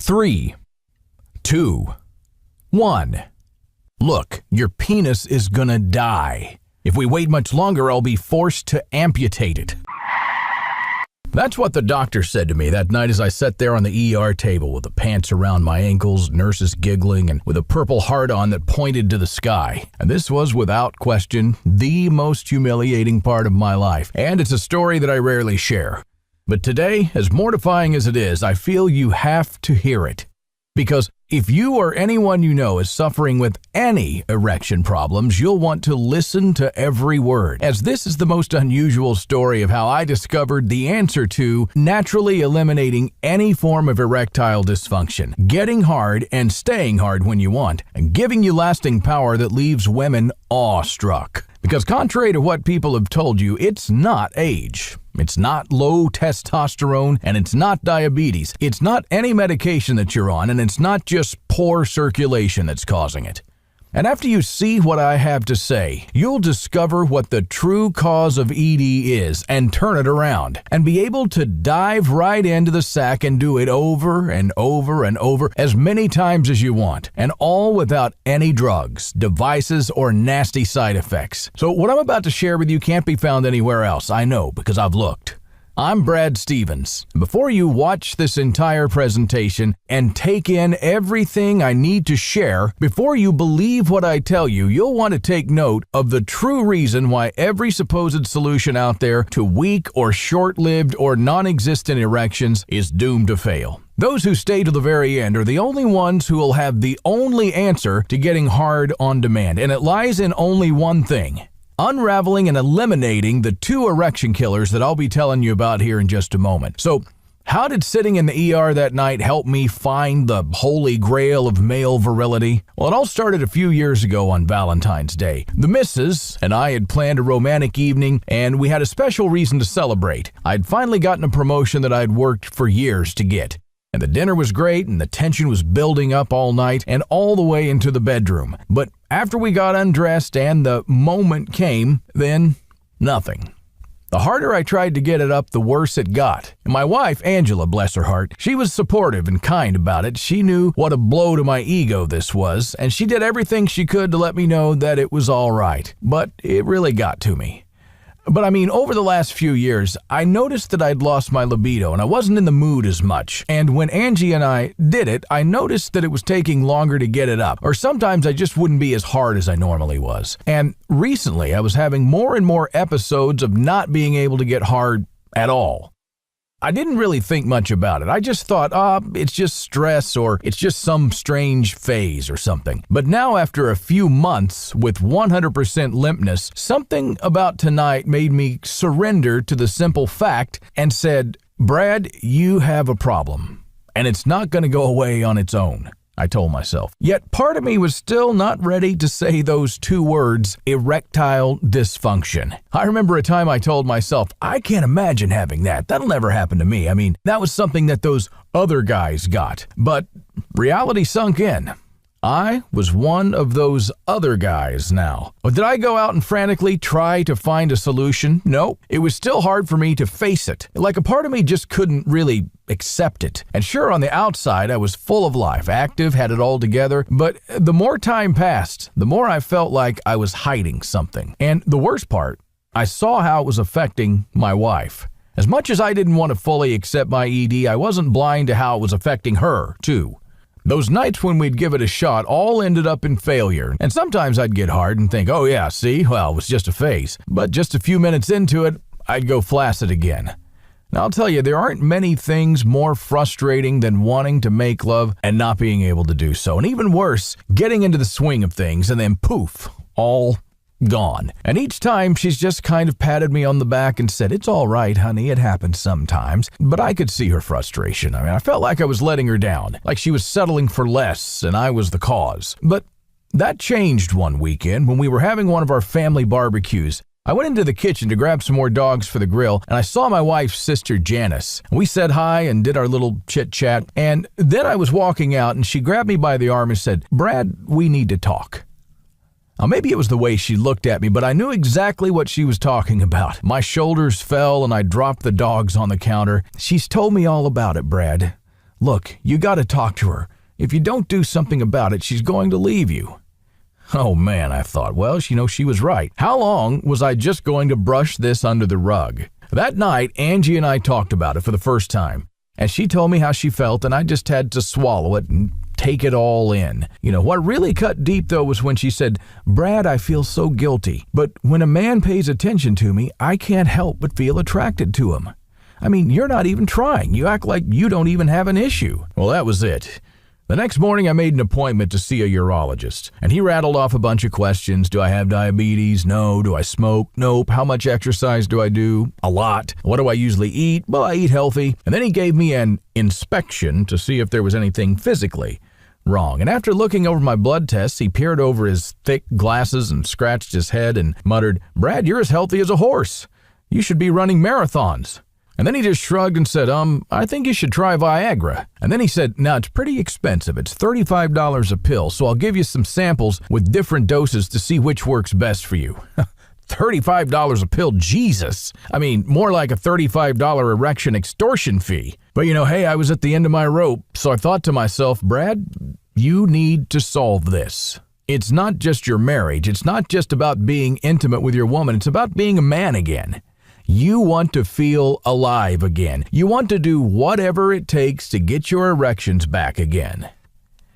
3, 2, 1. Look, your penis is gonna die. If we wait much longer, I'll be forced to amputate it. That's what the doctor said to me that night as I sat there on the ER table with the pants around my ankles, nurses giggling, and with a purple heart-on that pointed to the sky. And this was, without question, the most humiliating part of my life, and it's a story that I rarely share. But today, as mortifying as it is, I feel you have to hear it. Because if you or anyone you know is suffering with any erection problems, you'll want to listen to every word, as this is the most unusual story of how I discovered the answer to naturally eliminating any form of erectile dysfunction, getting hard and staying hard when you want, and giving you lasting power that leaves women awestruck. Because contrary to what people have told you, it's not age. It's not low testosterone, and it's not diabetes. It's not any medication that you're on, and it's not just poor circulation that's causing it. And after you see what I have to say, you'll discover what the true cause of ED is and turn it around and be able to dive right into the sack and do it over and over and over as many times as you want, and all without any drugs, devices, or nasty side effects. So what I'm about to share with you can't be found anywhere else, I know, because I've looked. I'm Brad Stevens. Before you watch this entire presentation and take in everything I need to share, before you believe what I tell you, you'll want to take note of the true reason why every supposed solution out there to weak or short-lived or non-existent erections is doomed to fail. Those who stay to the very end are the only ones who will have the only answer to getting hard on demand, and it lies in only one thing: unraveling and eliminating the 2 erection killers that I'll be telling you about here in just a moment. So, how did sitting in the ER that night help me find the holy grail of male virility? Well, it all started a few years ago on Valentine's Day. The missus and I had planned a romantic evening, and we had a special reason to celebrate. I'd finally gotten a promotion that I'd worked for years to get. And the dinner was great, and the tension was building up all night and all the way into the bedroom. But after we got undressed and the moment came, then nothing. The harder I tried to get it up, the worse it got. And my wife, Angela, bless her heart, she was supportive and kind about it. She knew what a blow to my ego this was, and she did everything she could to let me know that it was all right. But it really got to me. But I mean, over the last few years, I noticed that I'd lost my libido and I wasn't in the mood as much. And when Angie and I did it, I noticed that it was taking longer to get it up, or sometimes I just wouldn't be as hard as I normally was. And recently, I was having more and more episodes of not being able to get hard at all. I didn't really think much about it. I just thought, it's just stress, or it's just some strange phase or something. But now, after a few months with 100% limpness, something about tonight made me surrender to the simple fact and said, Brad, you have a problem, and it's not going to go away on its own, I told myself. Yet part of me was still not ready to say those 2 words, erectile dysfunction. I remember a time I told myself, I can't imagine having that. That'll never happen to me. I mean, that was something that those other guys got. But reality sunk in. I was one of those other guys now. But did I go out and frantically try to find a solution? No, it was still hard for me to face it. Like a part of me just couldn't really accept it. And sure, on the outside, I was full of life, active, had it all together. But the more time passed, the more I felt like I was hiding something. And the worst part, I saw how it was affecting my wife. As much as I didn't want to fully accept my ED, I wasn't blind to how it was affecting her, too. Those nights when we'd give it a shot all ended up in failure, and sometimes I'd get hard and think, oh yeah, see, well, it was just a phase. But just a few minutes into it, I'd go flaccid again. Now I'll tell you, there aren't many things more frustrating than wanting to make love and not being able to do so. And even worse, getting into the swing of things and then poof, all gone. And each time she's just kind of patted me on the back and said, it's all right, honey, it happens sometimes. But I could see her frustration. I felt like I was letting her down, like she was settling for less and I was the cause. But that changed one weekend when we were having one of our family barbecues. I went into the kitchen to grab some more dogs for the grill, and I saw my wife's sister Janice. We said hi and did our little chit-chat, and then I was walking out and she grabbed me by the arm and said, Brad, we need to talk. Now, maybe it was the way she looked at me, but I knew exactly what she was talking about. My shoulders fell and I dropped the dogs on the counter. She's told me all about it, Brad. Look, you got to talk to her. If you don't do something about it, she's going to leave you." Oh man, I thought, well, she was right. How long was I just going to brush this under the rug? That night, Angie and I talked about it for the first time, and she told me how she felt, and I just had to swallow it and take it all in. What really cut deep, though, was when she said, "Brad, I feel so guilty, but when a man pays attention to me, I can't help but feel attracted to him. I mean, you're not even trying. You act like you don't even have an issue." Well, that was it. The next morning, I made an appointment to see a urologist, and he rattled off a bunch of questions. Do I have diabetes? No. Do I smoke? Nope. How much exercise do I do? A lot. What do I usually eat? Well, I eat healthy. And then he gave me an inspection to see if there was anything physically wrong. And after looking over my blood tests, he peered over his thick glasses and scratched his head and muttered, "Brad, you're as healthy as a horse. You should be running marathons." And then he just shrugged and said, "I think you should try Viagra." And then he said, "Now, it's pretty expensive. It's $35 a pill, so I'll give you some samples with different doses to see which works best for you." $35 a pill, Jesus. I mean, more like a $35 erection extortion fee. But hey, I was at the end of my rope, so I thought to myself, Brad, you need to solve this. It's not just your marriage. It's not just about being intimate with your woman. It's about being a man again. You want to feel alive again. You want to do whatever it takes to get your erections back again.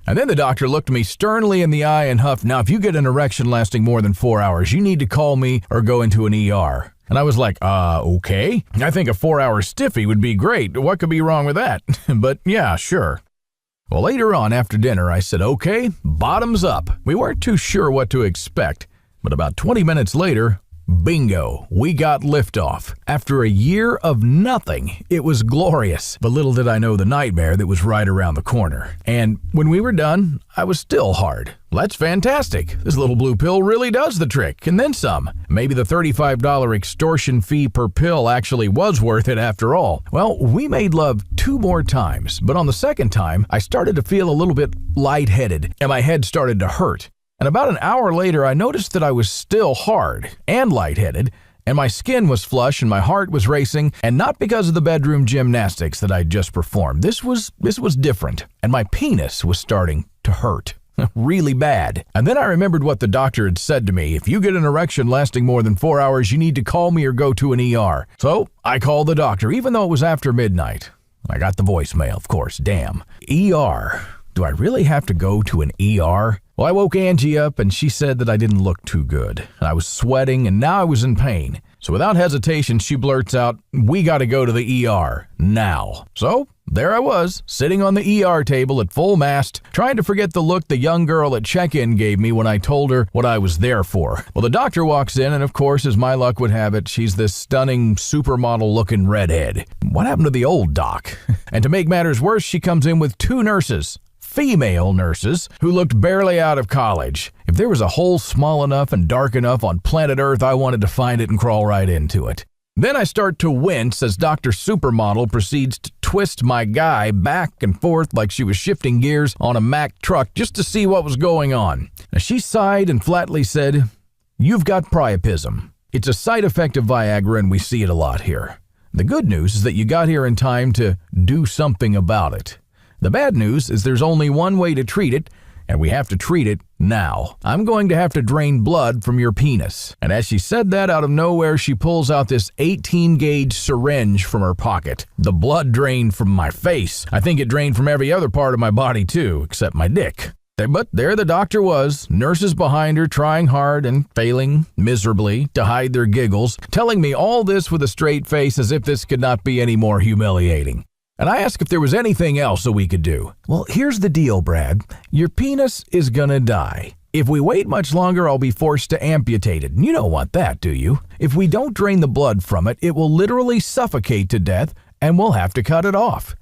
And then the doctor looked me sternly in the eye and huffed, "Now, if you get an erection lasting more than 4 hours, you need to call me or go into an ER. And I was like, okay. I think a 4-hour stiffy would be great. What could be wrong with that? But yeah, sure. Well, later on after dinner, I said, okay, bottoms up. We weren't too sure what to expect, but about 20 minutes later, bingo, we got liftoff. After a year of nothing, it was glorious. But little did I know the nightmare that was right around the corner. And when we were done, I was still hard. Well, that's fantastic. This little blue pill really does the trick, and then some. Maybe the $35 extortion fee per pill actually was worth it after all. Well, we made love 2 more times, but on the second time, I started to feel a little bit lightheaded, and my head started to hurt. And about an hour later, I noticed that I was still hard and lightheaded, and my skin was flush and my heart was racing, and not because of the bedroom gymnastics that I'd just performed. This was different, and my penis was starting to hurt. Really bad. And then I remembered what the doctor had said to me. If you get an erection lasting more than 4 hours, you need to call me or go to an ER. So I called the doctor, even though it was after midnight. I got the voicemail, of course, damn. ER. Do I really have to go to an ER? Well, I woke Angie up and she said that I didn't look too good. I was sweating and now I was in pain. So without hesitation, she blurts out, "We got to go to the ER now." So there I was, sitting on the ER table at full mast, trying to forget the look the young girl at check-in gave me when I told her what I was there for. Well, the doctor walks in, and of course, as my luck would have it, she's this stunning, supermodel-looking redhead. What happened to the old doc? And to make matters worse, she comes in with 2 nurses. Female nurses who looked barely out of college. If there was a hole small enough and dark enough on planet Earth, I wanted to find it and crawl right into it. Then I start to wince as Dr. Supermodel proceeds to twist my guy back and forth like she was shifting gears on a Mack truck just to see what was going on. Now, she sighed and flatly said, "You've got priapism. It's a side effect of Viagra and we see it a lot here. The good news is that you got here in time to do something about it. The bad news is there's only one way to treat it, and we have to treat it now. I'm going to have to drain blood from your penis." And as she said that, out of nowhere, she pulls out this 18-gauge syringe from her pocket. The blood drained from my face. I think it drained from every other part of my body too, except my dick. But there the doctor was, nurses behind her trying hard and failing miserably to hide their giggles, telling me all this with a straight face as if this could not be any more humiliating. And I asked if there was anything else that we could do. "Well, here's the deal, Brad. Your penis is gonna die. If we wait much longer, I'll be forced to amputate it. And you don't want that, do you? If we don't drain the blood from it, it will literally suffocate to death, and we'll have to cut it off."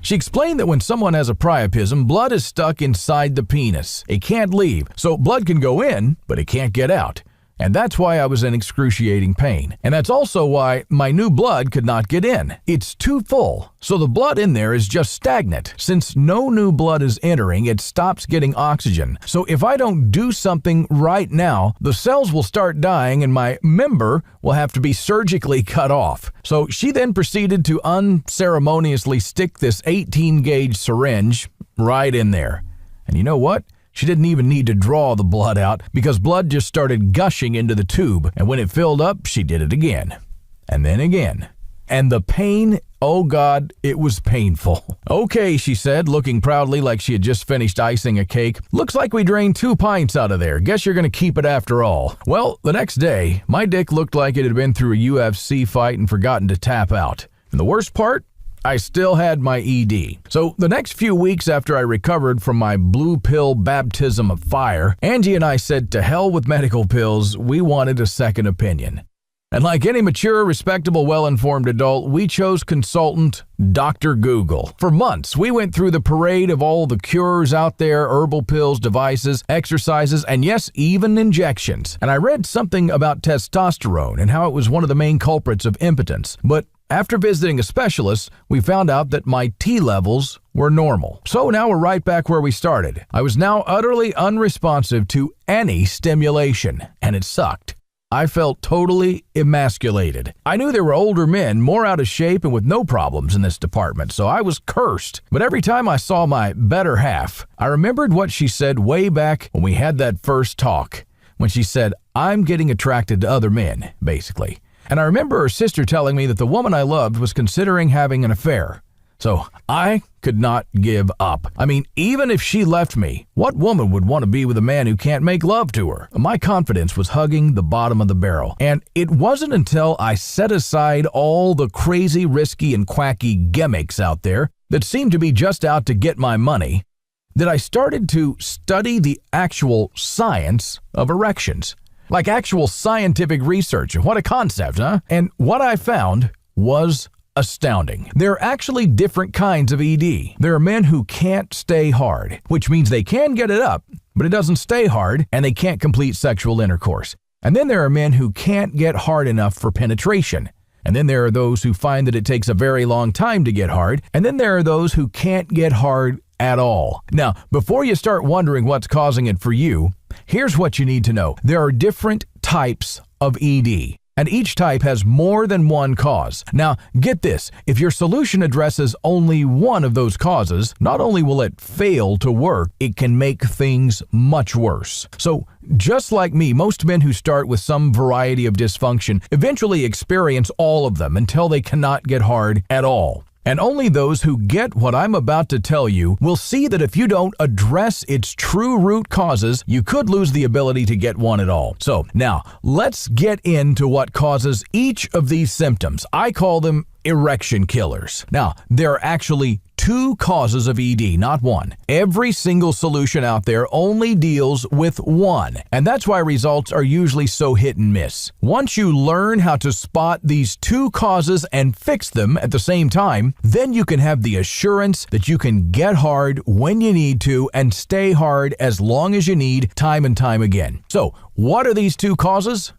She explained that when someone has a priapism, blood is stuck inside the penis. It can't leave, so blood can go in, but it can't get out. And that's why I was in excruciating pain. And that's also why my new blood could not get in. It's too full, so the blood in there is just stagnant. Since no new blood is entering, it stops getting oxygen. So if I don't do something right now, the cells will start dying and my member will have to be surgically cut off. So she then proceeded to unceremoniously stick this 18-gauge syringe right in there. And you know what? She didn't even need to draw the blood out because blood just started gushing into the tube. And when it filled up, she did it again. And then again. And the pain, oh God, it was painful. Okay, she said, looking proudly like she had just finished icing a cake. Looks like we drained 2 pints out of there. Guess you're going to keep it after all. Well, the next day, my dick looked like it had been through a UFC fight and forgotten to tap out. And the worst part? I still had my ED. So the next few weeks after I recovered from my blue pill baptism of fire, Angie and I said to hell with medical pills, we wanted a second opinion. And like any mature, respectable, well-informed adult, we chose consultant Dr. Google. For months, we went through the parade of all the cures out there, herbal pills, devices, exercises, and yes, even injections. And I read something about testosterone and how it was one of the main culprits of impotence. But after visiting a specialist, we found out that my T levels were normal. So now we're right back where we started. I was now utterly unresponsive to any stimulation, and it sucked. I felt totally emasculated. I knew there were older men, more out of shape and with no problems in this department, so I was cursed. But every time I saw my better half, I remembered what she said way back when we had that first talk, when she said, I'm getting attracted to other men, basically. And I remember her sister telling me that the woman I loved was considering having an affair. So I could not give up. I mean, even if she left me, what woman would want to be with a man who can't make love to her? My confidence was hugging the bottom of the barrel. And it wasn't until I set aside all the crazy, risky, and quacky gimmicks out there that seemed to be just out to get my money that I started to study the actual science of erections. Like actual scientific research. What a concept, huh? And what I found was astounding. There are actually different kinds of ED. There are men who can't stay hard, which means they can get it up, but it doesn't stay hard, and they can't complete sexual intercourse. And then there are men who can't get hard enough for penetration. And then there are those who find that it takes a very long time to get hard. And then there are those who can't get hard at all. Now, before you start wondering what's causing it for you, here's what you need to know. There are different types of ED, and each type has more than one cause. Now, get this. If your solution addresses only one of those causes, not only will it fail to work, it can make things much worse. So, just like me, most men who start with some variety of dysfunction eventually experience all of them until they cannot get hard at all. And only those who get what I'm about to tell you will see that if you don't address its true root causes, you could lose the ability to get one at all. So now, let's get into what causes each of these symptoms. I call them erection killers. Now, there are actually 2 causes of ED, not one. Every single solution out there only deals with one, and that's why results are usually so hit and miss. Once you learn how to spot these 2 causes and fix them at the same time, then you can have the assurance that you can get hard when you need to and stay hard as long as you need, time and time again. So, what are these 2 causes?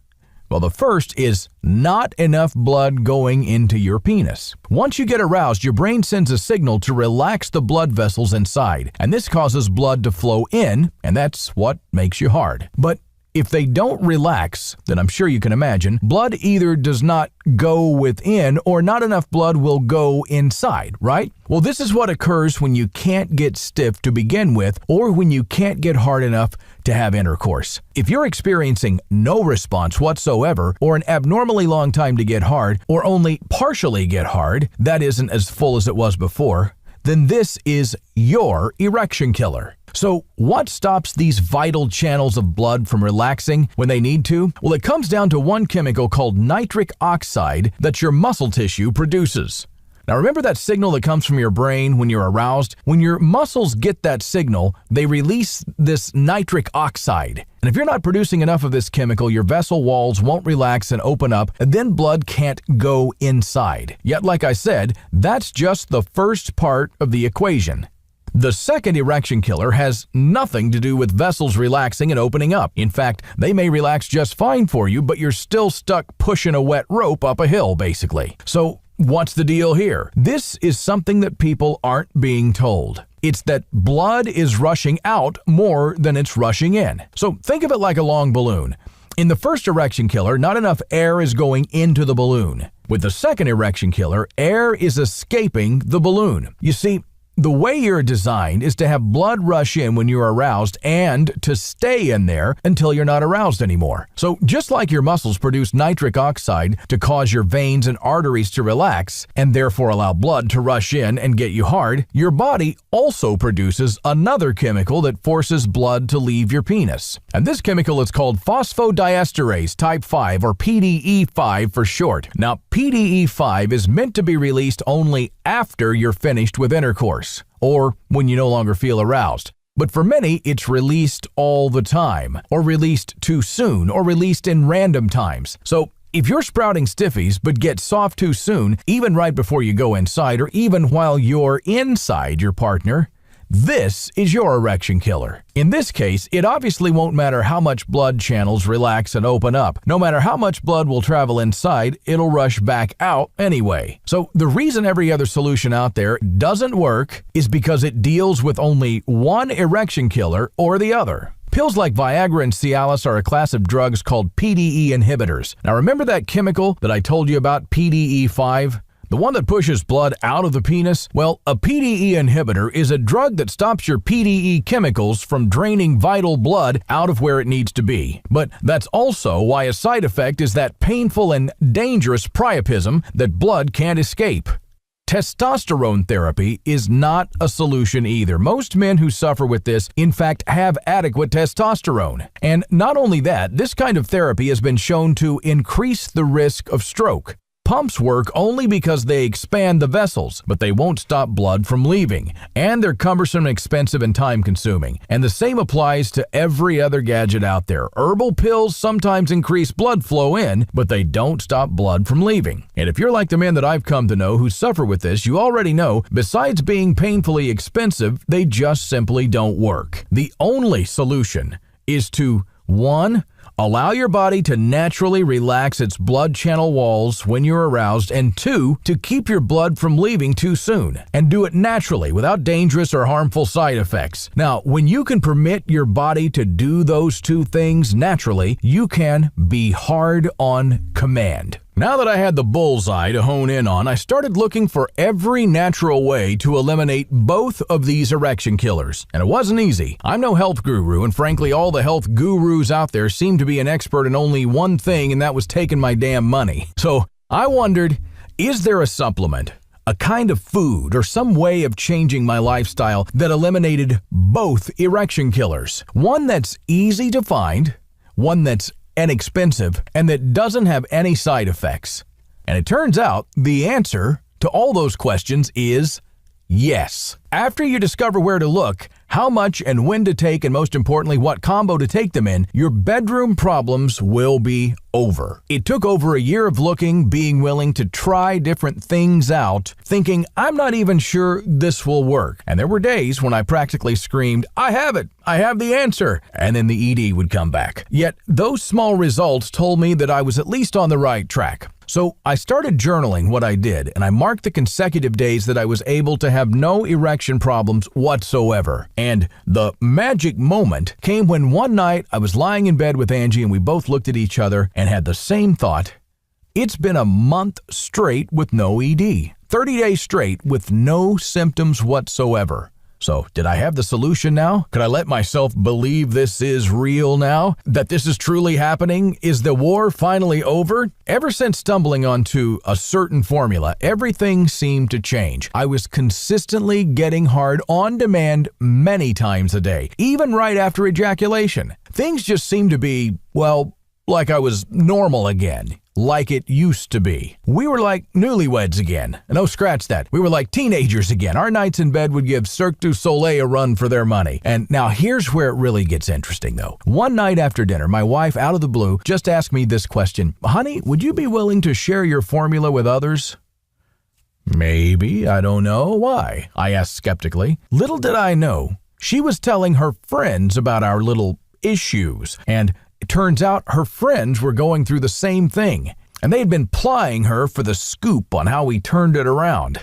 Well, the first is not enough blood going into your penis. Once you get aroused, your brain sends a signal to relax the blood vessels inside, and this causes blood to flow in, and that's what makes you hard. But if they don't relax, then I'm sure you can imagine, blood either does not go within or not enough blood will go inside, right? Well, this is what occurs when you can't get stiff to begin with or when you can't get hard enough to have intercourse. If you're experiencing no response whatsoever or an abnormally long time to get hard or only partially get hard, that isn't as full as it was before, then this is your erection killer. So what stops these vital channels of blood from relaxing when they need to? Well, it comes down to one chemical called nitric oxide that your muscle tissue produces. Now remember that signal that comes from your brain when you're aroused? When your muscles get that signal, they release this nitric oxide. And if you're not producing enough of this chemical, your vessel walls won't relax and open up, and then blood can't go inside. Yet, like I said, that's just the first part of the equation. The second erection killer has nothing to do with vessels relaxing and opening up. In fact, they may relax just fine for you, but you're still stuck pushing a wet rope up a hill, basically. So, what's the deal here? This is something that people aren't being told. It's that blood is rushing out more than it's rushing in. So think of it like a long balloon. In the first erection killer, not enough air is going into the balloon. With the second erection killer, air is escaping the balloon. You see, the way you're designed is to have blood rush in when you're aroused and to stay in there until you're not aroused anymore. So just like your muscles produce nitric oxide to cause your veins and arteries to relax and therefore allow blood to rush in and get you hard, your body also produces another chemical that forces blood to leave your penis. And this chemical is called phosphodiesterase type 5, or PDE5 for short. Now, PDE5 is meant to be released only after you're finished with intercourse, or when you no longer feel aroused. But for many, it's released all the time, or released too soon, or released in random times. So if you're sprouting stiffies but get soft too soon, even right before you go inside, or even while you're inside your partner, this is your erection killer. In this case, it obviously won't matter how much blood channels relax and open up. No matter how much blood will travel inside, it'll rush back out anyway. So the reason every other solution out there doesn't work is because it deals with only one erection killer or the other. Pills like Viagra and Cialis are a class of drugs called PDE inhibitors. Now remember that chemical that I told you about, PDE5? The one that pushes blood out of the penis? Well, a PDE inhibitor is a drug that stops your PDE chemicals from draining vital blood out of where it needs to be. But that's also why a side effect is that painful and dangerous priapism that blood can't escape. Testosterone therapy is not a solution either. Most men who suffer with this, in fact, have adequate testosterone. And not only that, this kind of therapy has been shown to increase the risk of stroke. Pumps work only because they expand the vessels, but they won't stop blood from leaving. And they're cumbersome, expensive, and time-consuming. And the same applies to every other gadget out there. Herbal pills sometimes increase blood flow in, but they don't stop blood from leaving. And if you're like the men that I've come to know who suffer with this, you already know, besides being painfully expensive, they just simply don't work. The only solution is to 1. Allow your body to naturally relax its blood channel walls when you're aroused, and 2, to keep your blood from leaving too soon, and do it naturally without dangerous or harmful side effects. Now, when you can permit your body to do those two things naturally, you can be hard on command. Now that I had the bullseye to hone in on, I started looking for every natural way to eliminate both of these erection killers. And it wasn't easy. I'm no health guru, and frankly, all the health gurus out there seem to be an expert in only one thing, and that was taking my damn money. So I wondered, is there a supplement, a kind of food, or some way of changing my lifestyle that eliminated both erection killers? One that's easy to find, one that's inexpensive, and that doesn't have any side effects. And it turns out the answer to all those questions is yes. After you discover where to look, how much and when to take, and most importantly, what combo to take them in, your bedroom problems will be over. It took over a year of looking, being willing to try different things out, thinking, I'm not even sure this will work. And there were days when I practically screamed, I have it! I have the answer! And then the ED would come back. Yet, those small results told me that I was at least on the right track. So I started journaling what I did, and I marked the consecutive days that I was able to have no erection problems whatsoever. And the magic moment came when one night I was lying in bed with Angie and we both looked at each other and had the same thought. It's been a month straight with no ED. 30 days straight with no symptoms whatsoever. So, did I have the solution now? Could I let myself believe this is real now? That this is truly happening? Is the war finally over? Ever since stumbling onto a certain formula, everything seemed to change. I was consistently getting hard on demand many times a day, even right after ejaculation. Things just seemed to be, well, like I was normal again. Like it used to be. We were like newlyweds again. No, scratch that. We were like teenagers again. Our nights in bed would give Cirque du Soleil a run for their money. And now here's where it really gets interesting though. One night after dinner, my wife, out of the blue, just asked me this question. Honey, would you be willing to share your formula with others? Maybe, I don't know. Why? I asked skeptically. Little did I know, she was telling her friends about our little issues, and it turns out her friends were going through the same thing, and they had been plying her for the scoop on how we turned it around.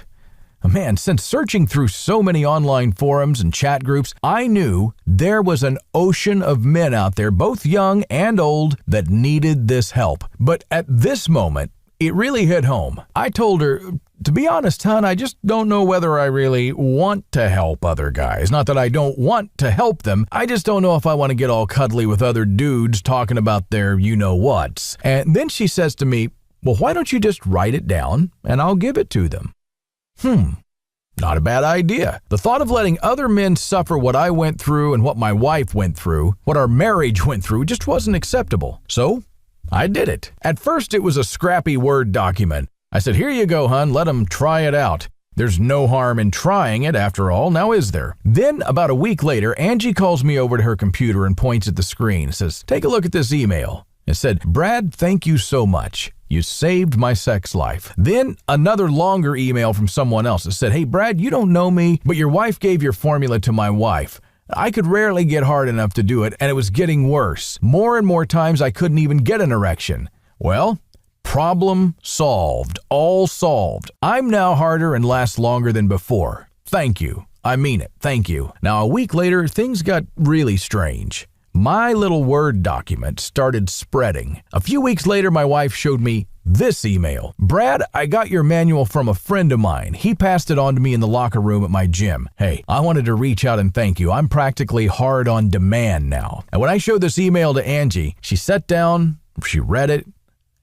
Man, since searching through so many online forums and chat groups, I knew there was an ocean of men out there, both young and old, that needed this help. But at this moment, it really hit home. I told her, to be honest, hon, I just don't know whether I really want to help other guys. Not that I don't want to help them, I just don't know if I want to get all cuddly with other dudes talking about their you-know-whats. And then she says to me, well, why don't you just write it down and I'll give it to them? Not a bad idea. The thought of letting other men suffer what I went through and what my wife went through, what our marriage went through, just wasn't acceptable. So I did it. At first, it was a scrappy Word document. I said, here you go, hon, let them try it out. There's no harm in trying it after all, now is there? Then, about a week later, Angie calls me over to her computer and points at the screen and says, take a look at this email. It said, Brad, thank you so much. You saved my sex life. Then another longer email from someone else that said, hey, Brad, you don't know me, but your wife gave your formula to my wife. I could rarely get hard enough to do it, and it was getting worse. More and more times I couldn't even get an erection. Well, problem solved. All solved. I'm now harder and last longer than before. Thank you. I mean it. Thank you. Now, a week later, things got really strange. My little Word document started spreading. A few weeks later, my wife showed me this email. Brad, I got your manual from a friend of mine. He passed it on to me in the locker room at my gym. Hey, I wanted to reach out and thank you. I'm practically hard on demand now. And when I showed this email to Angie, she sat down, she read it,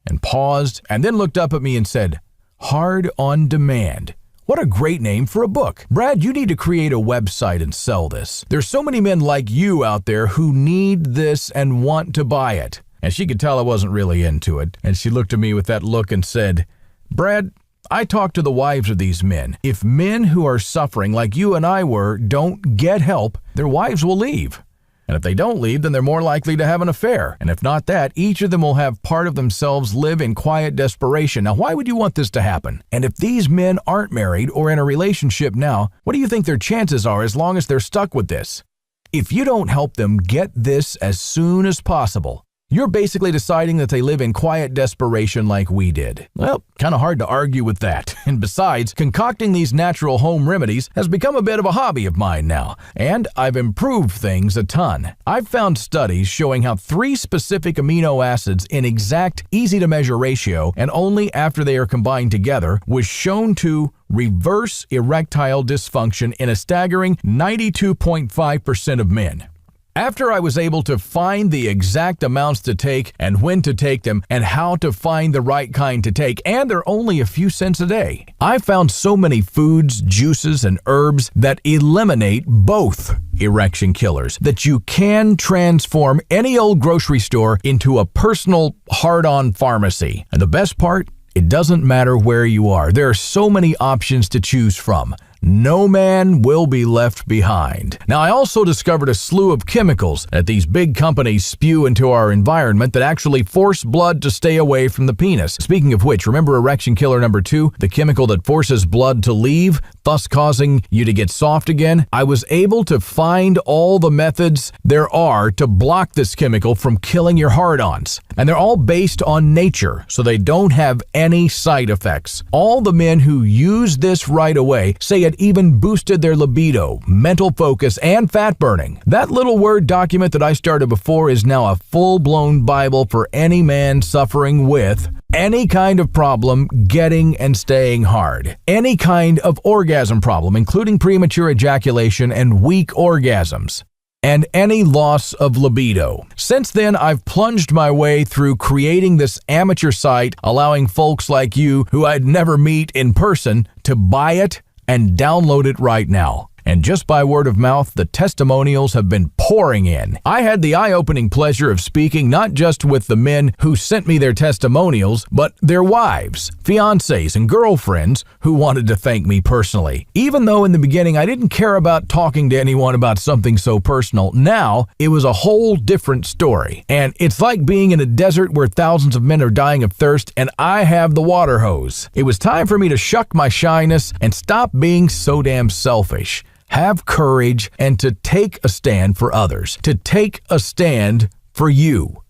and paused, and then looked up at me and said, hard on demand. What a great name for a book. Brad, you need to create a website and sell this. There's so many men like you out there who need this and want to buy it. And she could tell I wasn't really into it. And she looked at me with that look and said, Brad, I talked to the wives of these men. If men who are suffering like you and I were don't get help, their wives will leave. And if they don't leave, then they're more likely to have an affair. And if not that, each of them will have part of themselves live in quiet desperation. Now, why would you want this to happen? And if these men aren't married or in a relationship now, what do you think their chances are as long as they're stuck with this? If you don't help them get this as soon as possible, you're basically deciding that they live in quiet desperation like we did. Well, kind of hard to argue with that. And besides, concocting these natural home remedies has become a bit of a hobby of mine now, and I've improved things a ton. I've found studies showing how 3 specific amino acids in exact, easy-to-measure ratio, and only after they are combined together, was shown to reverse erectile dysfunction in a staggering 92.5% of men. After I was able to find the exact amounts to take and when to take them and how to find the right kind to take, and they're only a few cents a day, I found so many foods, juices, and herbs that eliminate both erection killers that you can transform any old grocery store into a personal hard-on pharmacy. And the best part? It doesn't matter where you are. There are so many options to choose from. No man will be left behind. Now, I also discovered a slew of chemicals that these big companies spew into our environment that actually force blood to stay away from the penis. Speaking of which, remember erection killer number 2, the chemical that forces blood to leave, thus causing you to get soft again? I was able to find all the methods there are to block this chemical from killing your hard-ons. And they're all based on nature, so they don't have any side effects. All the men who use this right away say it even boosted their libido, mental focus, and fat burning. That little Word document that I started before is now a full-blown Bible for any man suffering with any kind of problem getting and staying hard. Any kind of orgasm problem, including premature ejaculation and weak orgasms. And any loss of libido. Since then, I've plunged my way through creating this amateur site, allowing folks like you who I'd never meet in person to buy it and download it right now. And just by word of mouth, the testimonials have been pouring in. I had the eye-opening pleasure of speaking not just with the men who sent me their testimonials, but their wives, fiancés, and girlfriends who wanted to thank me personally. Even though in the beginning I didn't care about talking to anyone about something so personal, now it was a whole different story. And it's like being in a desert where thousands of men are dying of thirst and I have the water hose. It was time for me to shuck my shyness and stop being so damn selfish. Have courage and to take a stand for others, to take a stand for you.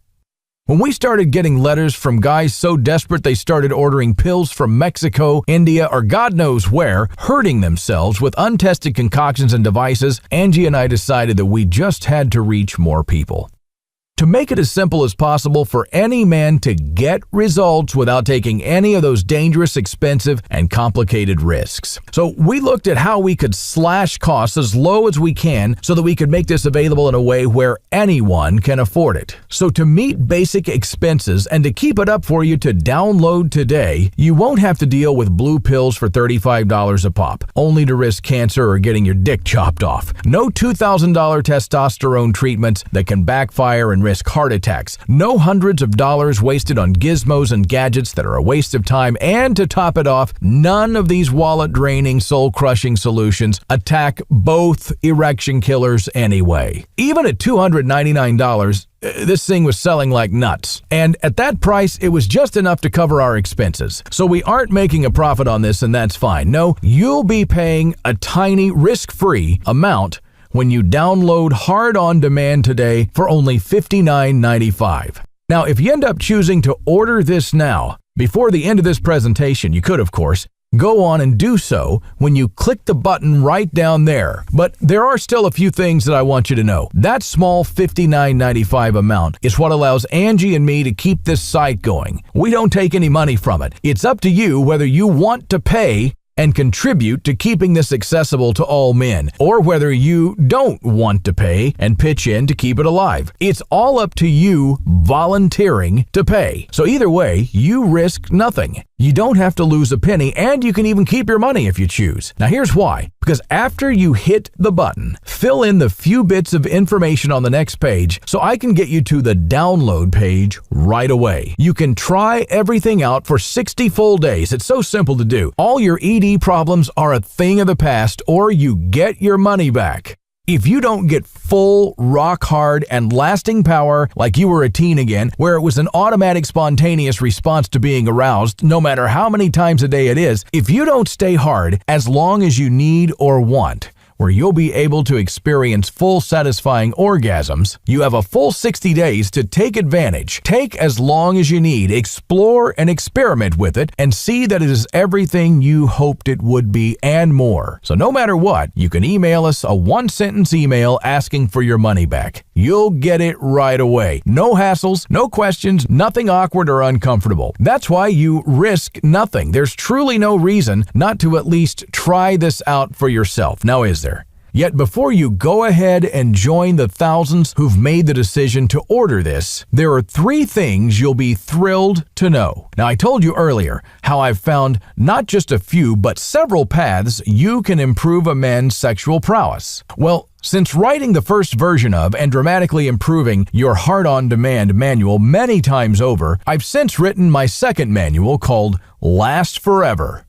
When we started getting letters from guys so desperate they started ordering pills from Mexico, India, or God knows where, hurting themselves with untested concoctions and devices, Angie and I decided that we just had to reach more people. To make it as simple as possible for any man to get results without taking any of those dangerous, expensive, and complicated risks. So we looked at how we could slash costs as low as we can so that we could make this available in a way where anyone can afford it. So to meet basic expenses and to keep it up for you to download today, you won't have to deal with blue pills for $35 a pop, only to risk cancer or getting your dick chopped off. No $2,000 testosterone treatments that can backfire and risk heart attacks. No hundreds of dollars wasted on gizmos and gadgets that are a waste of time. And to top it off, none of these wallet-draining, soul-crushing solutions attack both erection killers anyway. Even at $299, this thing was selling like nuts. And at that price, it was just enough to cover our expenses. So we aren't making a profit on this, and that's fine. No, you'll be paying a tiny, risk-free amount when you download Hard On Demand today for only $59.95. Now, if you end up choosing to order this now, before the end of this presentation, you could, of course, go on and do so when you click the button right down there. But there are still a few things that I want you to know. That small $59.95 amount is what allows Angie and me to keep this site going. We don't take any money from it. It's up to you whether you want to pay and contribute to keeping this accessible to all men, or whether you don't want to pay and pitch in to keep it alive. It's all up to you volunteering to pay. So either way, you risk nothing. You don't have to lose a penny, and you can even keep your money if you choose. Now here's why. Because after you hit the button, fill in the few bits of information on the next page so I can get you to the download page right away. You can try everything out for 60 full days. It's so simple to do. All your ED problems are a thing of the past, or you get your money back. If you don't get full, rock-hard, and lasting power like you were a teen again, where it was an automatic, spontaneous response to being aroused, no matter how many times a day it is, if you don't stay hard as long as you need or want, where you'll be able to experience full, satisfying orgasms, you have a full 60 days to take advantage. Take as long as you need, explore and experiment with it, and see that it is everything you hoped it would be and more. So no matter what, you can email us a one-sentence email asking for your money back. You'll get it right away. No hassles, no questions, nothing awkward or uncomfortable. That's why you risk nothing. There's truly no reason not to at least try this out for yourself. Now, is there? Yet before you go ahead and join the thousands who've made the decision to order this, there are 3 things you'll be thrilled to know. Now, I told you earlier how I've found not just a few, but several paths you can improve a man's sexual prowess. Well, since writing the first version of and dramatically improving your Hard On Demand manual many times over, I've since written my second manual called Last Forever.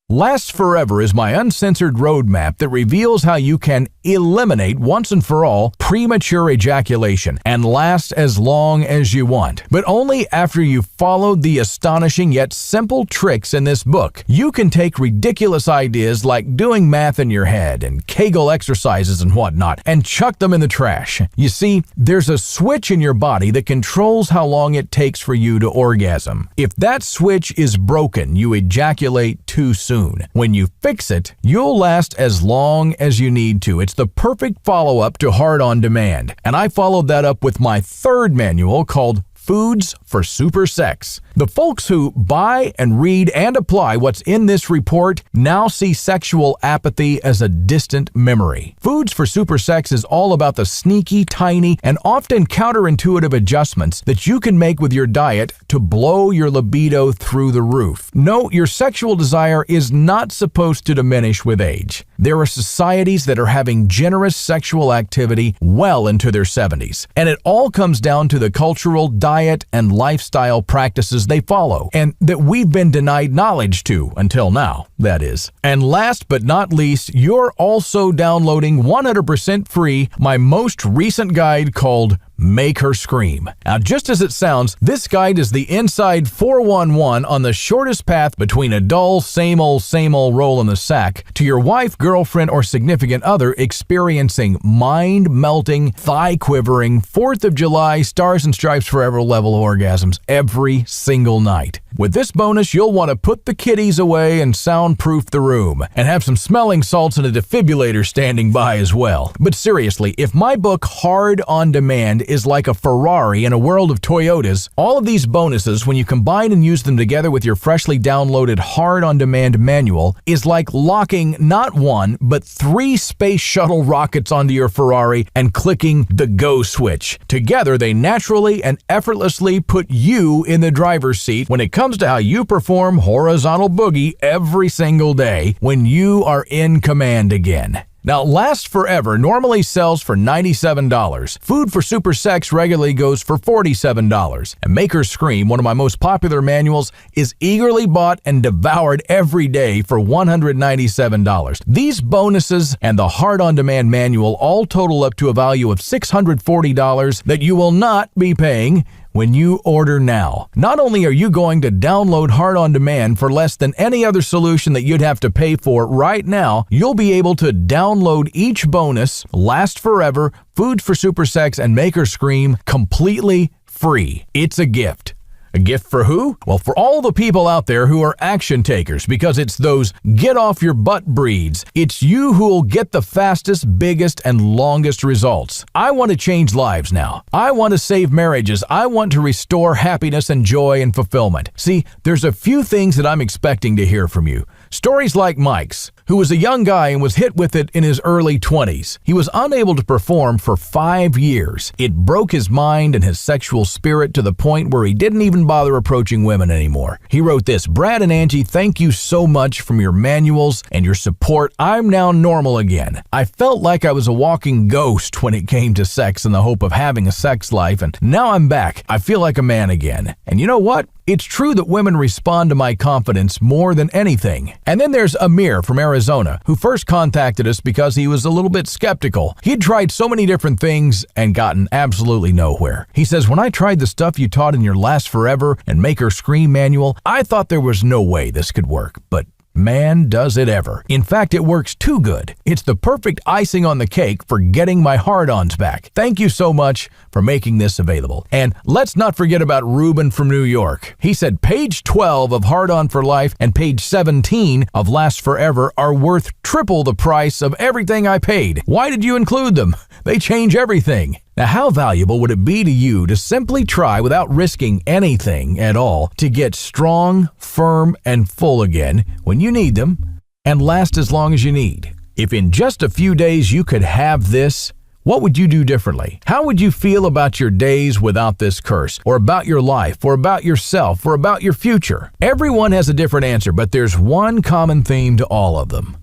Last Forever is my uncensored roadmap that reveals how you can eliminate once and for all premature ejaculation and last as long as you want, but only after you've followed the astonishing yet simple tricks in this book. You can take ridiculous ideas like doing math in your head and Kegel exercises and whatnot and chuck them in the trash. You see, there's a switch in your body that controls how long it takes for you to orgasm. If that switch is broken, you ejaculate too soon. When you fix it, you'll last as long as you need to. It's the perfect follow-up to Hard On Demand. And I followed that up with my third manual called Foods for Super Sex. The folks who buy and read and apply what's in this report now see sexual apathy as a distant memory. Foods for Super Sex is all about the sneaky, tiny, and often counterintuitive adjustments that you can make with your diet to blow your libido through the roof. No, your sexual desire is not supposed to diminish with age. There are societies that are having generous sexual activity well into their 70s, and it all comes down to the cultural, diet, and lifestyle practices they follow, and that we've been denied knowledge to until now, that is. And last but not least, you're also downloading 100% free my most recent guide called Make Her Scream. Now, just as it sounds, this guide is the inside 411 on the shortest path between a dull, same old roll in the sack to your wife, girlfriend, or significant other experiencing mind-melting, thigh-quivering, 4th of July, Stars and Stripes Forever level orgasms every single night. With this bonus, you'll want to put the kiddies away and soundproof the room, and have some smelling salts and a defibrillator standing by as well. But seriously, if my book Hard on Demand is like a Ferrari in a world of Toyotas, all of these bonuses, when you combine and use them together with your freshly downloaded Hard on Demand manual, is like locking not one, but 3 space shuttle rockets onto your Ferrari and clicking the go switch. Together, they naturally and effortlessly put you in the driver's seat when it comes to how you perform horizontal boogie every single day when you are in command again. Now, Last Forever normally sells for $97. Food for Super Sex regularly goes for $47. And Make Her Scream, one of my most popular manuals, is eagerly bought and devoured every day for $197. These bonuses and the Hard on Demand manual all total up to a value of $640 that you will not be paying when you order now. Not only are you going to download Hard on Demand for less than any other solution that you'd have to pay for right now, you'll be able to download each bonus, Last Forever, Foods for Super Sex, and Make Her Scream completely free. It's a gift. A gift for who? Well, for all the people out there who are action takers, because it's those get off your butt breeds. It's you who will get the fastest, biggest, and longest results. I want to change lives now. I want to save marriages. I want to restore happiness and joy and fulfillment. See, there's a few things that I'm expecting to hear from you. Stories like Mike's, who was a young guy and was hit with it in his early 20s. He was unable to perform for 5 years. It broke his mind and his sexual spirit to the point where he didn't even bother approaching women anymore. He wrote this: Brad and Angie, thank you so much for your manuals and your support. I'm now normal again. I felt like I was a walking ghost when it came to sex in the hope of having a sex life, and now I'm back. I feel like a man again. And you know what? It's true that women respond to my confidence more than anything. And then there's Amir from Arizona, who first contacted us because he was a little bit skeptical. He'd tried so many different things and gotten absolutely nowhere. He says, when I tried the stuff you taught in your Last Forever and Make Her Scream manual, I thought there was no way this could work, but man, does it ever. In fact, it works too good. It's the perfect icing on the cake for getting my hard-ons back. Thank you so much for making this available. And let's not forget about Ruben from New York. He said page 12 of Hard On for Life and page 17 of Last Forever are worth triple the price of everything I paid. Why did you include them? They change everything. Now, how valuable would it be to you to simply try, without risking anything at all, to get strong, firm, and full again when you need them and last as long as you need? If in just a few days you could have this, what would you do differently? How would you feel about your days without this curse, or about your life, or about yourself, or about your future? Everyone has a different answer, but there's one common theme to all of them.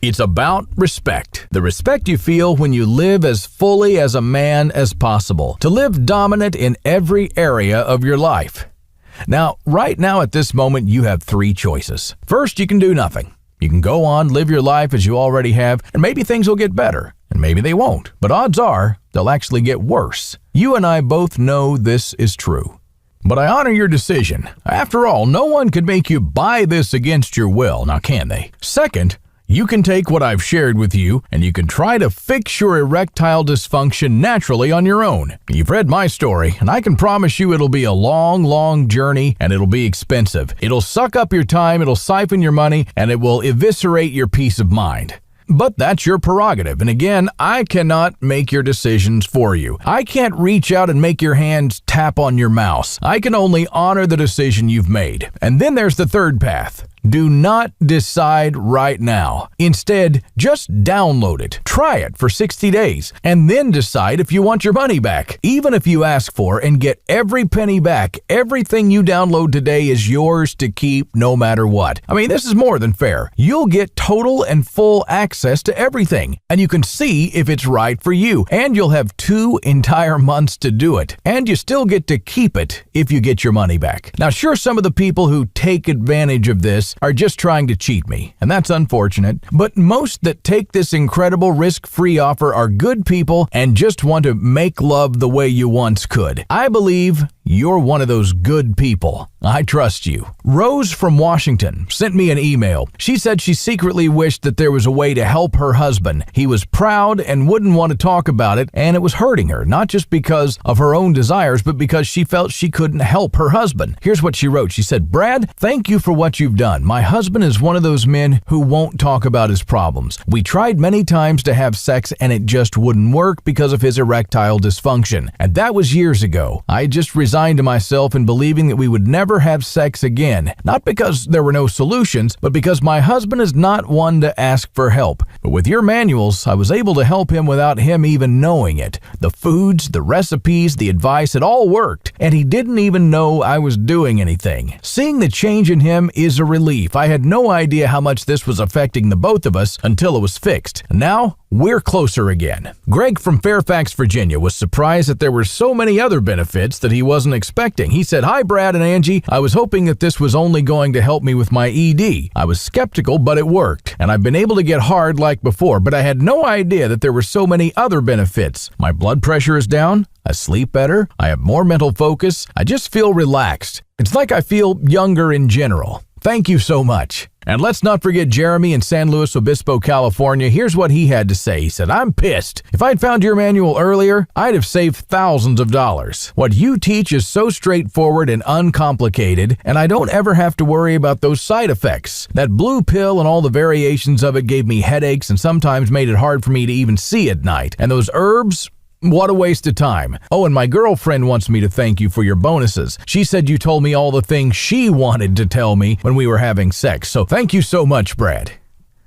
It's about respect. The respect you feel when you live as fully as a man as possible. To live dominant in every area of your life. Now, right now at this moment, you have 3 choices. First, you can do nothing. You can go on, live your life as you already have, and maybe things will get better. And maybe they won't. But odds are, they'll actually get worse. You and I both know this is true. But I honor your decision. After all, no one could make you buy this against your will, now can they? Second, you can take what I've shared with you and you can try to fix your erectile dysfunction naturally on your own. You've read my story, and I can promise you it'll be a long, long journey, and it'll be expensive. It'll suck up your time, it'll siphon your money, and it will eviscerate your peace of mind. but that's your prerogative. And again, I cannot make your decisions for you. I can't reach out and make your hands tap on your mouse. I can only honor the decision you've made. And then there's the third path. Do not decide right now. Instead, just download it. Try it for 60 days and then decide if you want your money back. Even if you ask for and get every penny back, everything you download today is yours to keep no matter what. I mean, this is more than fair. You'll get total and full access to everything, and you can see if it's right for you. And you'll have 2 entire months to do it. And you still get to keep it if you get your money back. Now, sure, some of the people who take advantage of this are just trying to cheat me, and that's unfortunate, but most that take this incredible risk-free offer are good people and just want to make love the way you once could. I believe you're one of those good people. I trust you. Rose from Washington sent me an email. She said she secretly wished that there was a way to help her husband. He was proud and wouldn't want to talk about it, and it was hurting her, not just because of her own desires, but because she felt she couldn't help her husband. Here's what she wrote. She said, "Brad, thank you for what you've done. My husband is one of those men who won't talk about his problems. We tried many times to have sex, and it just wouldn't work because of his erectile dysfunction. And that was years ago. I just resigned to myself in believing that we would never have sex again. Not because there were no solutions, but because my husband is not one to ask for help. But with your manuals, I was able to help him without him even knowing it. The foods, the recipes, the advice, it all worked. And he didn't even know I was doing anything. Seeing the change in him is a relief. I had no idea how much this was affecting the both of us until it was fixed. Now, we're closer again." Greg from Fairfax, Virginia was surprised that there were so many other benefits that he wasn't expecting. He said, "Hi, Brad and Angie. I was hoping that this was only going to help me with my ED. I was skeptical, but it worked. And I've been able to get hard like before, but I had no idea that there were so many other benefits. My blood pressure is down. I sleep better. I have more mental focus. I just feel relaxed. It's like I feel younger in general. Thank you so much." And let's not forget Jeremy in San Luis Obispo, California. Here's what he had to say. He said, "I'm pissed. If I'd found your manual earlier, I'd have saved thousands of dollars. What you teach is so straightforward and uncomplicated, and I don't ever have to worry about those side effects. That blue pill and all the variations of it gave me headaches and sometimes made it hard for me to even see at night. And those herbs? What a waste of time. Oh, and my girlfriend wants me to thank you for your bonuses. She said you told me all the things she wanted to tell me when we were having sex. So thank you so much, Brad."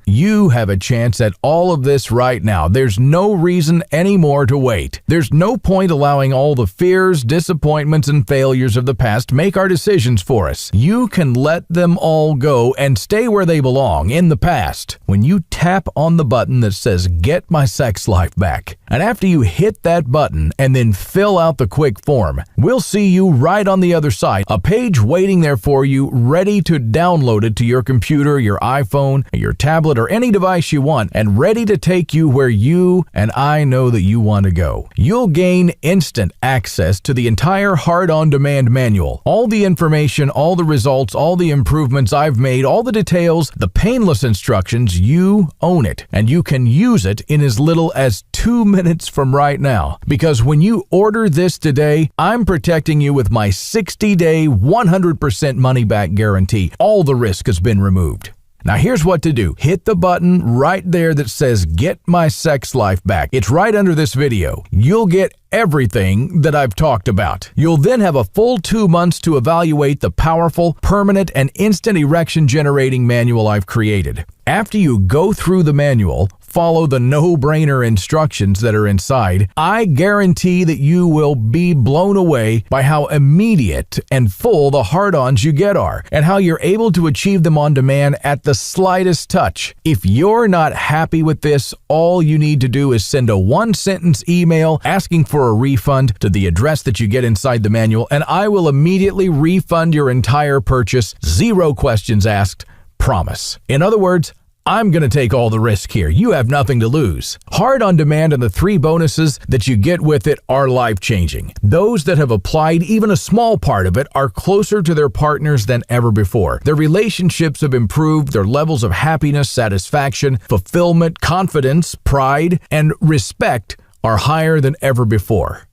You have a chance at all of this right now. There's no reason anymore to wait. There's no point allowing all the fears, disappointments, and failures of the past make our decisions for us. You can let them all go and stay where they belong, in the past, when you tap on the button that says, "Get my sex life back." And after you hit that button and then fill out the quick form, we'll see you right on the other side, a page waiting there for you, ready to download it to your computer, your iPhone, your tablet, or any device you want, and ready to take you where you and I know that you want to go. You'll gain instant access to the entire Hard On Demand manual. All the information, all the results, all the improvements I've made, all the details, the painless instructions, you own it. And you can use it in as little as 2 minutes from right now. Because when you order this today, I'm protecting you with my 60-day, 100% money-back guarantee. All the risk has been removed. Now here's what to do. Hit the button right there that says "Get my sex life back." It's right under this video. You'll get everything that I've talked about. You'll then have a full 2 months to evaluate the powerful, permanent, and instant erection generating manual I've created. After you go through the manual, follow the no-brainer instructions that are inside, I guarantee that you will be blown away by how immediate and full the hard-ons you get are, and how you're able to achieve them on demand at the slightest touch. If you're not happy with this, all you need to do is send a one-sentence email asking for a refund to the address that you get inside the manual, and I will immediately refund your entire purchase, 0 questions asked. Promise. In other words, I'm going to take all the risk here. You have nothing to lose. Hard On Demand and the 3 bonuses that you get with it are life-changing. Those that have applied even a small part of it are closer to their partners than ever before. Their relationships have improved. Their levels of happiness, satisfaction, fulfillment, confidence, pride, and respect are higher than ever before.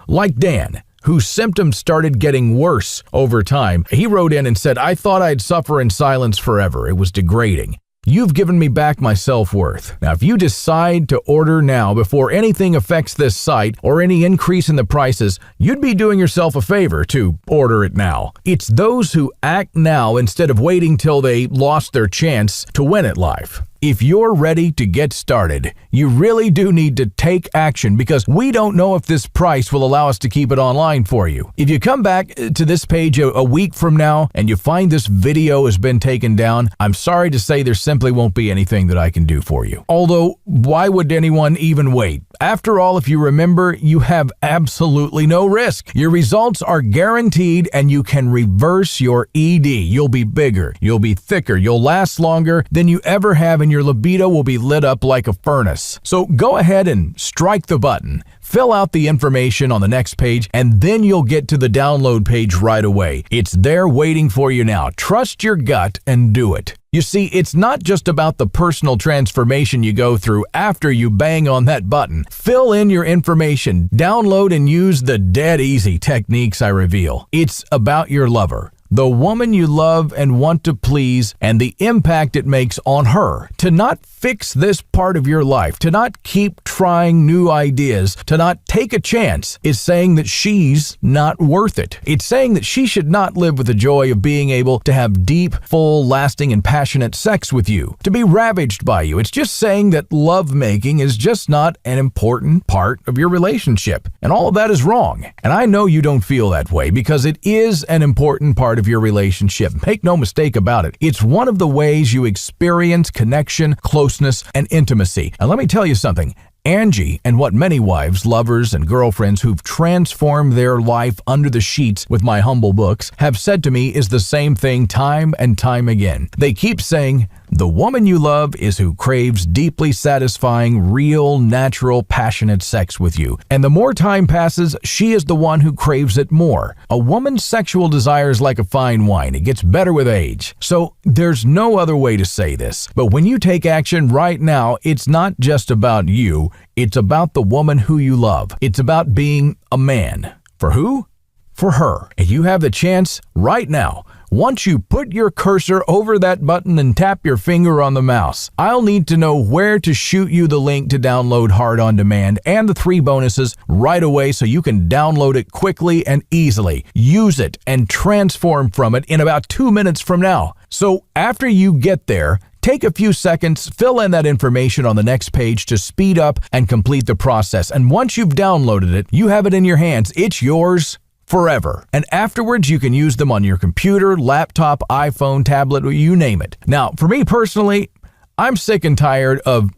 Like Dan, whose symptoms started getting worse over time. He wrote in and said, "I thought I'd suffer in silence forever. It was degrading. You've given me back my self-worth. Now, if you decide to order now before anything affects this site or any increase in the prices, you'd be doing yourself a favor to order it now. It's those who act now instead of waiting till they lost their chance to win at life. If you're ready to get started, you really do need to take action because we don't know if this price will allow us to keep it online for you. If you come back to this page a week from now and you find this video has been taken down, I'm sorry to say there simply won't be anything that I can do for you. Although, why would anyone even wait? After all, if you remember, you have absolutely no risk. Your results are guaranteed and you can reverse your ED. You'll be bigger, you'll be thicker, you'll last longer than you ever have, and your libido will be lit up like a furnace. So go ahead and strike the button. Fill out the information on the next page, and then you'll get to the download page right away. It's there waiting for you now. Trust your gut and do it. You see, it's not just about the personal transformation you go through after you bang on that button. Fill in your information, download and use the dead easy techniques I reveal. It's about your lover, the woman you love and want to please, and the impact it makes on her. To not fix this part of your life, to not keep trying new ideas, to not take a chance, is saying that she's not worth it. It's saying that she should not live with the joy of being able to have deep, full, lasting, and passionate sex with you, to be ravaged by you. It's just saying that lovemaking is just not an important part of your relationship. And all of that is wrong. And I know you don't feel that way because it is an important part of your relationship. Make no mistake about it. It's one of the ways you experience connection, closeness, and intimacy. And let me tell you something. Angie, and what many wives, lovers, and girlfriends who've transformed their life under the sheets with my humble books have said to me is the same thing time and time again. They keep saying, the woman you love is who craves deeply satisfying, real, natural, passionate sex with you. And the more time passes, she is the one who craves it more. A woman's sexual desire is like a fine wine. It gets better with age. So there's no other way to say this. But when you take action right now, it's not just about you. It's about the woman who you love. It's about being a man. For who? For her. And you have the chance right now. Once you put your cursor over that button and tap your finger on the mouse, I'll need to know where to shoot you the link to download Hard on Demand and the 3 bonuses right away so you can download it quickly and easily. Use it and transform from it in about 2 minutes from now. So after you get there, take a few seconds, fill in that information on the next page to speed up and complete the process. And once you've downloaded it, you have it in your hands. It's yours forever. And afterwards, you can use them on your computer, laptop, iPhone, tablet, you name it. Now, for me personally, I'm sick and tired of,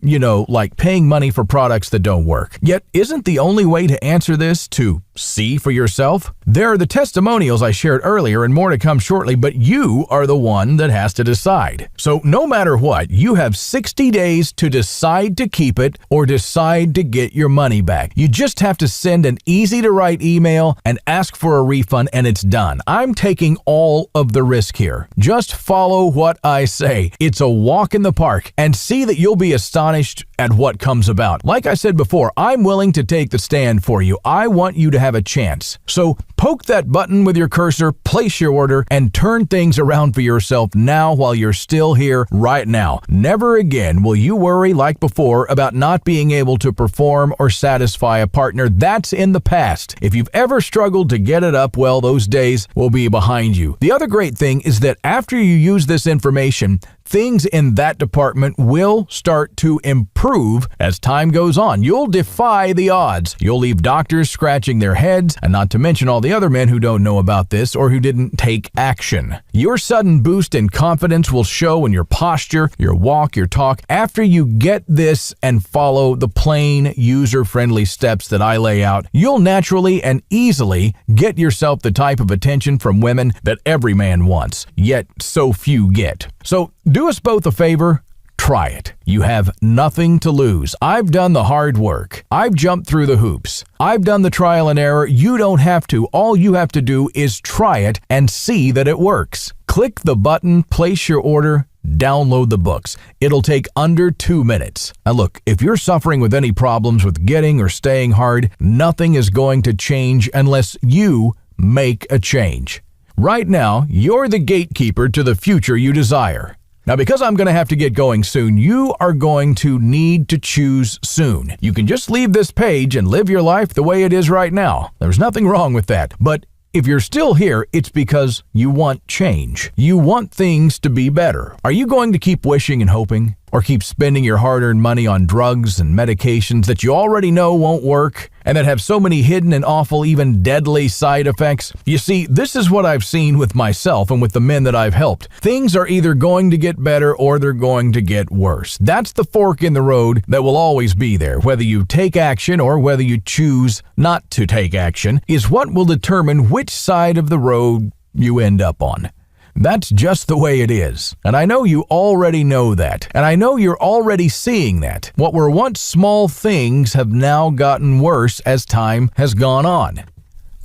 like paying money for products that don't work. Yet, isn't the only way to answer this to see for yourself? There are the testimonials I shared earlier and more to come shortly, but you are the one that has to decide. So no matter what, you have 60 days to decide to keep it or decide to get your money back. You just have to send an easy-to-write email and ask for a refund, and it's done. I'm taking all of the risk here. Just follow what I say. It's a walk in the park, and see that you'll be astonished at what comes about. Like I said before, I'm willing to take the stand for you. I want you to have a chance. So poke that button with your cursor, place your order, and turn things around for yourself now while you're still here right now. Never again will you worry like before about not being able to perform or satisfy a partner. That's in the past. If you've ever struggled to get it up, well, those days will be behind you. The other great thing is that after you use this information, things in that department will start to improve as time goes on. You'll defy the odds. You'll leave doctors scratching their heads, and not to mention all the other men who don't know about this or who didn't take action. Your sudden boost in confidence will show in your posture, your walk, your talk. After you get this and follow the plain, user-friendly steps that I lay out, you'll naturally and easily get yourself the type of attention from women that every man wants, yet so few get. So do us both a favor, try it. You have nothing to lose. I've done the hard work. I've jumped through the hoops. I've done the trial and error. You don't have to. All you have to do is try it and see that it works. Click the button, place your order, download the books. It'll take under 2 minutes. Now look, if you're suffering with any problems with getting or staying hard, nothing is going to change unless you make a change. Right now, you're the gatekeeper to the future you desire. Now, because I'm going to have to get going soon, you are going to need to choose soon. You can just leave this page and live your life the way it is right now. There's nothing wrong with that. But if you're still here, it's because you want change. You want things to be better. Are you going to keep wishing and hoping? Or keep spending your hard-earned money on drugs and medications that you already know won't work and that have so many hidden and awful, even deadly side effects? You see, this is what I've seen with myself and with the men that I've helped. Things are either going to get better or they're going to get worse. That's the fork in the road that will always be there. Whether you take action or whether you choose not to take action is what will determine which side of the road you end up on. That's just the way it is. And I know you already know that. And I know you're already seeing that. What were once small things have now gotten worse as time has gone on.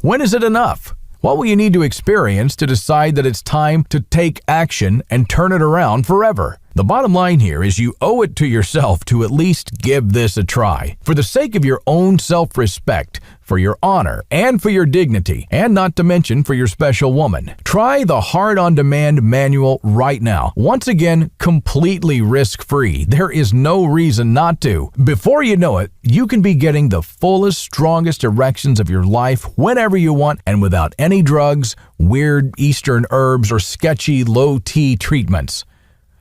When is it enough? What will you need to experience to decide that it's time to take action and turn it around forever? The bottom line here is you owe it to yourself to at least give this a try. For the sake of your own self-respect, for your honor, and for your dignity, and not to mention for your special woman. Try the Hard on Demand manual right now. Once again, completely risk-free. There is no reason not to. Before you know it, you can be getting the fullest, strongest erections of your life whenever you want and without any drugs, weird Eastern herbs, or sketchy low-T treatments.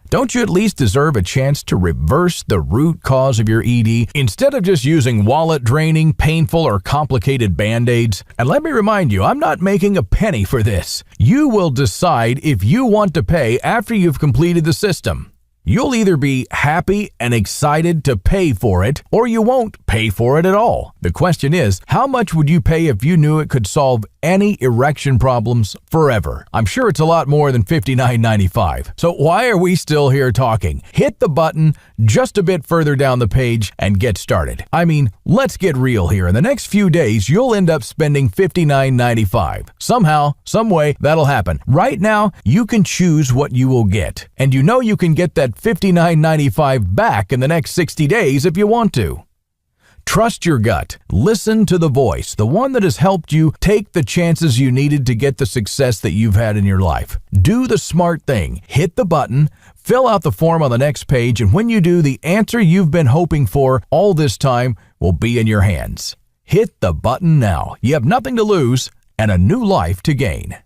Don't you at least deserve a chance to reverse the root cause of your ED instead of just using wallet-draining, painful, or complicated Band-Aids? And let me remind you, I'm not making a penny for this. You will decide if you want to pay after you've completed the system. You'll either be happy and excited to pay for it, or you won't pay for it at all. The question is, how much would you pay if you knew it could solve any erection problems forever? I'm sure it's a lot more than $59.95. So why are we still here talking? Hit the button just a bit further down the page and get started. I mean, let's get real here. In the next few days, you'll end up spending $59.95. Somehow, some way, that'll happen. Right now, you can choose what you will get. And you know you can get that $59.95 back in the next 60 days if you want to. Trust your gut. Listen to the voice, the one that has helped you take the chances you needed to get the success that you've had in your life. Do the smart thing. Hit the button, fill out the form on the next page, and when you do, the answer you've been hoping for all this time will be in your hands. Hit the button now. You have nothing to lose and a new life to gain.